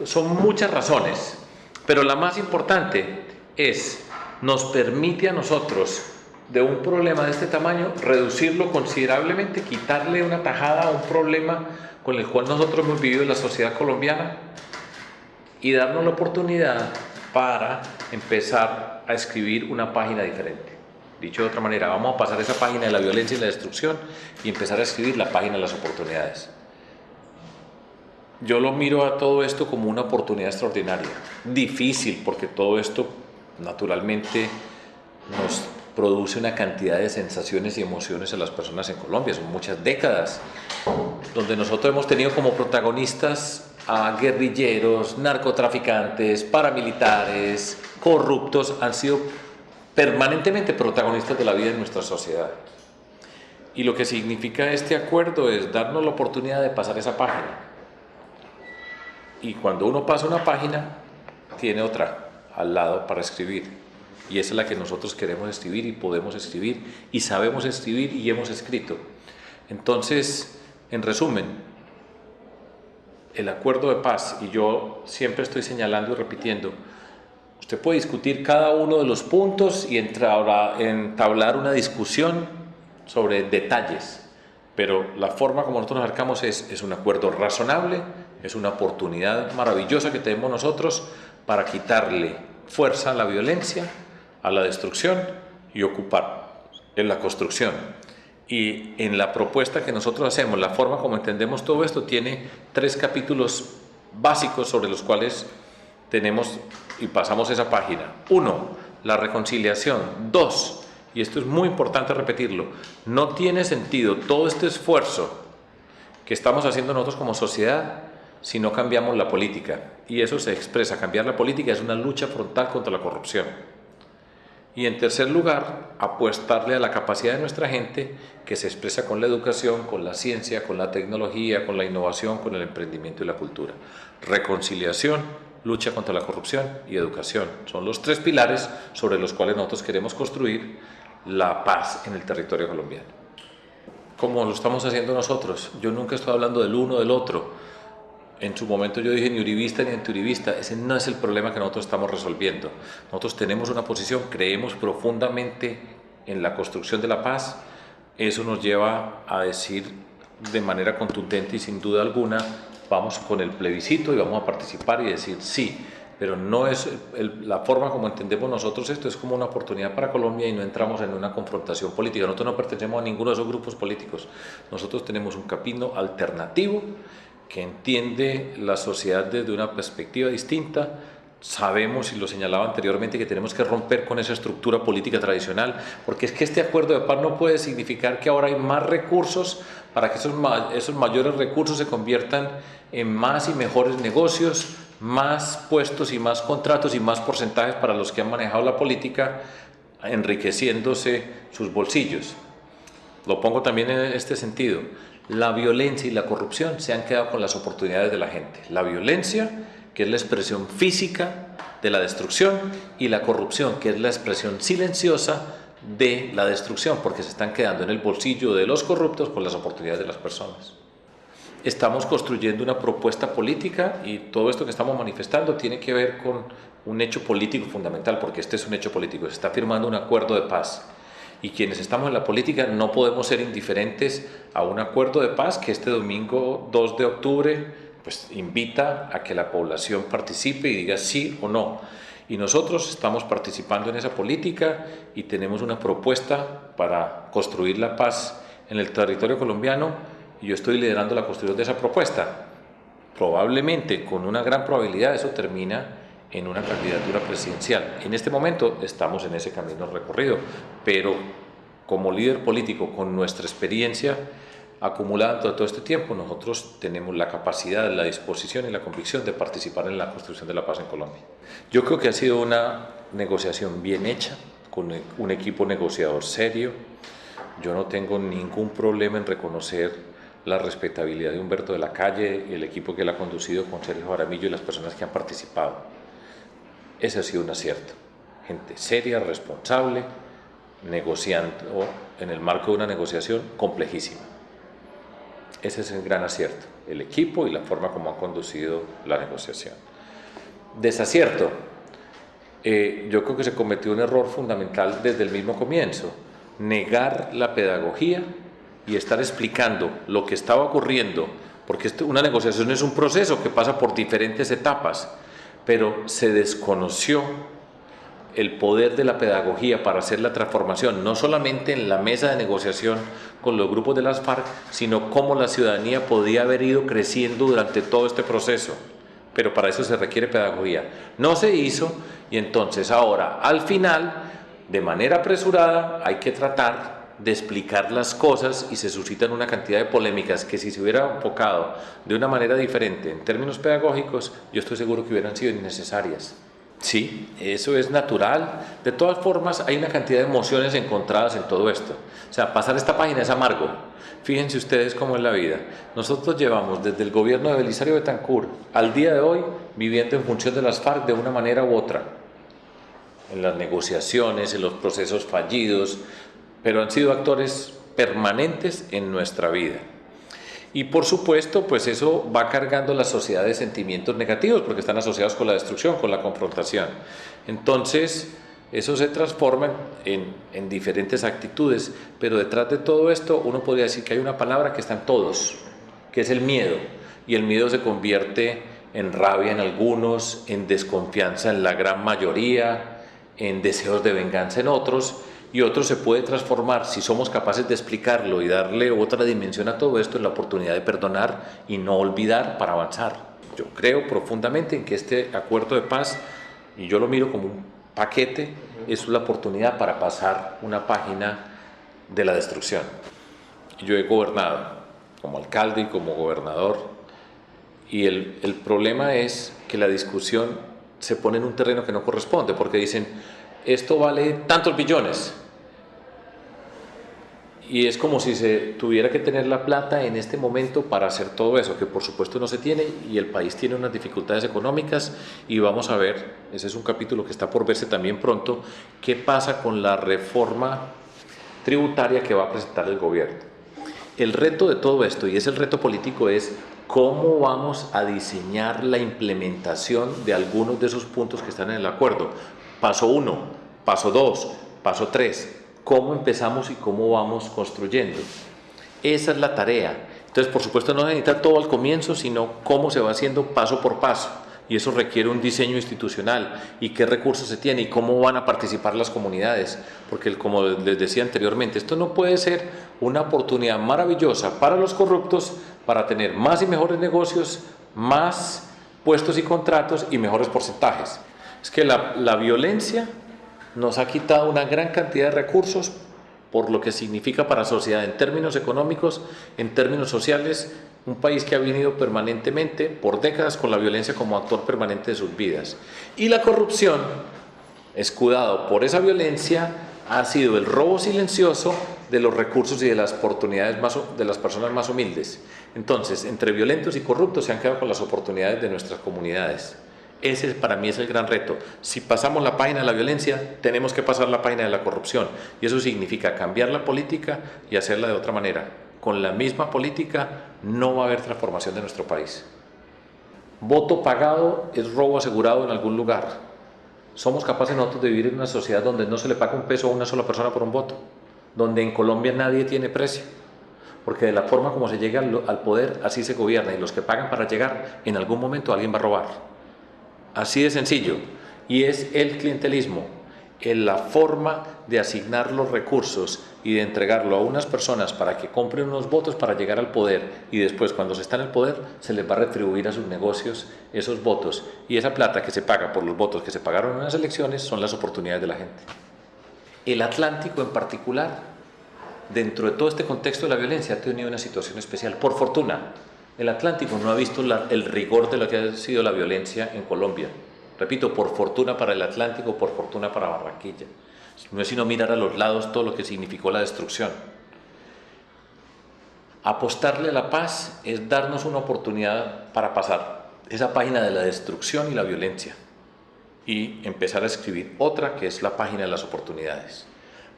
son muchas razones, pero la más importante es, nos permite a nosotros, de un problema de este tamaño, reducirlo considerablemente, quitarle una tajada a un problema con el cual nosotros hemos vivido en la sociedad colombiana y darnos la oportunidad para empezar a escribir una página diferente. Dicho de otra manera, vamos a pasar esa página de la violencia y la destrucción y empezar a escribir la página de las oportunidades. Yo lo miro a todo esto como una oportunidad extraordinaria, difícil, porque todo esto naturalmente nos produce una cantidad de sensaciones y emociones a las personas en Colombia. Son muchas décadas donde nosotros hemos tenido como protagonistas a guerrilleros, narcotraficantes, paramilitares, corruptos. Han sido permanentemente protagonistas de la vida en nuestra sociedad. Y lo que significa este acuerdo es darnos la oportunidad de pasar esa página. Y cuando uno pasa una página, tiene otra al lado para escribir. Y esa es la que nosotros queremos escribir y podemos escribir y sabemos escribir y hemos escrito. Entonces, en resumen, el acuerdo de paz, y yo siempre estoy señalando y repitiendo, usted puede discutir cada uno de los puntos y entablar una discusión sobre detalles, pero la forma como nosotros nos acercamos es un acuerdo razonable, es una oportunidad maravillosa que tenemos nosotros para quitarle fuerza a la violencia, a la destrucción y ocupar en la construcción. Y en la propuesta que nosotros hacemos, la forma como entendemos todo esto, tiene 3 capítulos básicos sobre los cuales tenemos y pasamos esa página. 1, la reconciliación. 2, y esto es muy importante repetirlo, no tiene sentido todo este esfuerzo que estamos haciendo nosotros como sociedad si no cambiamos la política. Y eso se expresa, cambiar la política es una lucha frontal contra la corrupción. Y en tercer lugar, apostarle a la capacidad de nuestra gente, que se expresa con la educación, con la ciencia, con la tecnología, con la innovación, con el emprendimiento y la cultura. Reconciliación, lucha contra la corrupción y educación. Son los 3 pilares sobre los cuales nosotros queremos construir la paz en el territorio colombiano. Como lo estamos haciendo nosotros, yo nunca estoy hablando del uno o del otro. En su momento yo dije ni uribista ni antiuribista, ese no es el problema que nosotros estamos resolviendo. Nosotros tenemos una posición, creemos profundamente en la construcción de la paz, eso nos lleva a decir de manera contundente y sin duda alguna, vamos con el plebiscito y vamos a participar y decir sí, pero no es la forma como entendemos nosotros esto, es como una oportunidad para Colombia y no entramos en una confrontación política. Nosotros no pertenecemos a ninguno de esos grupos políticos, nosotros tenemos un camino alternativo que entiende la sociedad desde una perspectiva distinta. Sabemos, y lo señalaba anteriormente, que tenemos que romper con esa estructura política tradicional, porque es que este acuerdo de paz no puede significar que ahora hay más recursos para que esos mayores recursos se conviertan en más y mejores negocios, más puestos y más contratos y más porcentajes para los que han manejado la política, enriqueciéndose sus bolsillos. Lo pongo también en este sentido. La violencia y la corrupción se han quedado con las oportunidades de la gente. La violencia, que es la expresión física de la destrucción, y la corrupción, que es la expresión silenciosa de la destrucción, porque se están quedando en el bolsillo de los corruptos con las oportunidades de las personas. Estamos construyendo una propuesta política y todo esto que estamos manifestando tiene que ver con un hecho político fundamental, porque este es un hecho político, se está firmando un acuerdo de paz. Y quienes estamos en la política no podemos ser indiferentes a un acuerdo de paz que este domingo 2 de octubre pues, invita a que la población participe y diga sí o no. Y nosotros estamos participando en esa política y tenemos una propuesta para construir la paz en el territorio colombiano y yo estoy liderando la construcción de esa propuesta. Probablemente, con una gran probabilidad, eso termina en una candidatura presidencial. En este momento estamos en ese camino recorrido, pero como líder político, con nuestra experiencia acumulada durante todo este tiempo, nosotros tenemos la capacidad, la disposición y la convicción de participar en la construcción de la paz en Colombia. Yo creo que ha sido una negociación bien hecha, con un equipo negociador serio. Yo no tengo ningún problema en reconocer la respetabilidad de Humberto de la Calle, el equipo que él ha conducido con Sergio Jaramillo y las personas que han participado. Ese ha sido un acierto. Gente seria, responsable, negociando en el marco de una negociación complejísima. Ese es el gran acierto. el equipo y la forma como han conducido la negociación. Desacierto. Yo creo que se cometió un error fundamental desde el mismo comienzo, negar la pedagogía y estar explicando lo que estaba ocurriendo, porque una negociación es un proceso que pasa por diferentes etapas, pero se desconoció el poder de la pedagogía para hacer la transformación, no solamente en la mesa de negociación con los grupos de las FARC, sino cómo la ciudadanía podía haber ido creciendo durante todo este proceso. Pero para eso se requiere pedagogía. No se hizo y entonces ahora, al final, de manera apresurada, hay que tratar de explicar las cosas y se suscitan una cantidad de polémicas que si se hubiera enfocado de una manera diferente en términos pedagógicos, yo estoy seguro que hubieran sido innecesarias. Sí, eso es natural. De todas formas, hay una cantidad de emociones encontradas en todo esto. O sea, pasar esta página es amargo. Fíjense ustedes cómo es la vida. Nosotros llevamos desde el gobierno de Belisario Betancur al día de hoy viviendo en función de las FARC de una manera u otra. En las negociaciones, en los procesos fallidos, pero han sido actores permanentes en nuestra vida. Y por supuesto, pues eso va cargando la sociedad de sentimientos negativos porque están asociados con la destrucción, con la confrontación. Entonces, eso se transforma en diferentes actitudes, pero detrás de todo esto uno podría decir que hay una palabra que está en todos, que es el miedo. Y el miedo se convierte en rabia en algunos, en desconfianza en la gran mayoría, en deseos de venganza en otros, y otro se puede transformar, si somos capaces de explicarlo y darle otra dimensión a todo esto, en la oportunidad de perdonar y no olvidar para avanzar. Yo creo profundamente en que este acuerdo de paz, y yo lo miro como un paquete, es la oportunidad para pasar una página de la destrucción. Yo he gobernado como alcalde y como gobernador, y el problema es que la discusión se pone en un terreno que no corresponde, porque dicen, esto vale tantos billones, y es como si se tuviera que tener la plata en este momento para hacer todo eso, que por supuesto no se tiene, y el país tiene unas dificultades económicas, y vamos a ver, ese es un capítulo que está por verse también pronto, qué pasa con la reforma tributaria que va a presentar el gobierno. El reto de todo esto, y es el reto político, es cómo vamos a diseñar la implementación de algunos de esos puntos que están en el acuerdo. Paso 1, paso 2, paso 3. ¿Cómo empezamos y cómo vamos construyendo? Esa es la tarea. Entonces, por supuesto, no se necesita todo al comienzo, sino cómo se va haciendo paso por paso. Y eso requiere un diseño institucional y qué recursos se tiene y cómo van a participar las comunidades. Porque, como les decía anteriormente, esto no puede ser una oportunidad maravillosa para los corruptos para tener más y mejores negocios, más puestos y contratos y mejores porcentajes. Es que la violencia nos ha quitado una gran cantidad de recursos por lo que significa para la sociedad en términos económicos, en términos sociales, un país que ha venido permanentemente por décadas con la violencia como actor permanente de sus vidas. Y la corrupción, escudado por esa violencia, ha sido el robo silencioso de los recursos y de las oportunidades de las personas más humildes. Entonces, entre violentos y corruptos se han quedado con las oportunidades de nuestras comunidades. Ese para mí es el gran reto. Si pasamos la página de la violencia, tenemos que pasar la página de la corrupción. Y eso significa cambiar la política y hacerla de otra manera. Con la misma política no va a haber transformación de nuestro país. Voto pagado es robo asegurado en algún lugar. ¿Somos capaces nosotros de vivir en una sociedad donde no se le paga un peso a una sola persona por un voto? Donde en Colombia nadie tiene precio. Porque de la forma como se llega al poder, así se gobierna. Y los que pagan para llegar, en algún momento alguien va a robar. Así de sencillo, y es el clientelismo, la forma de asignar los recursos y de entregarlo a unas personas para que compren unos votos para llegar al poder, y después cuando se está en el poder se les va a retribuir a sus negocios esos votos, y esa plata que se paga por los votos que se pagaron en las elecciones son las oportunidades de la gente. El Atlántico en particular, dentro de todo este contexto de la violencia, ha tenido una situación especial, por fortuna. El Atlántico no ha visto el rigor de lo que ha sido la violencia en Colombia. Repito, por fortuna para el Atlántico, por fortuna para Barranquilla. No es sino mirar a los lados todo lo que significó la destrucción. Apostarle a la paz es darnos una oportunidad para pasar esa página de la destrucción y la violencia y empezar a escribir otra que es la página de las oportunidades.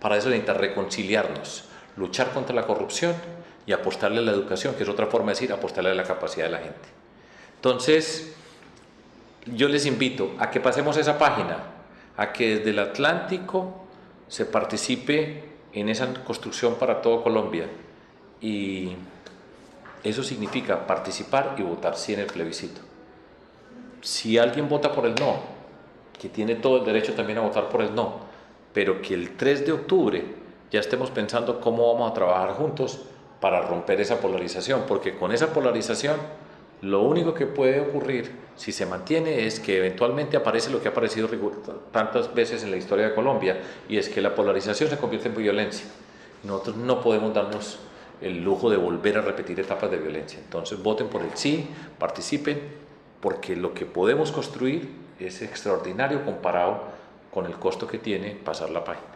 Para eso necesita reconciliarnos, luchar contra la corrupción y apostarle a la educación, que es otra forma de decir apostarle a la capacidad de la gente. Entonces, yo les invito a que pasemos esa página, a que desde el Atlántico se participe en esa construcción para todo Colombia, y eso significa participar y votar sí en el plebiscito. Si alguien vota por el no, que tiene todo el derecho también a votar por el no, pero que el 3 de octubre ya estemos pensando cómo vamos a trabajar juntos para romper esa polarización, porque con esa polarización lo único que puede ocurrir si se mantiene es que eventualmente aparece lo que ha aparecido tantas veces en la historia de Colombia, y es que la polarización se convierte en violencia. Nosotros no podemos darnos el lujo de volver a repetir etapas de violencia. Entonces voten por el sí, participen, porque lo que podemos construir es extraordinario comparado con el costo que tiene pasar la página.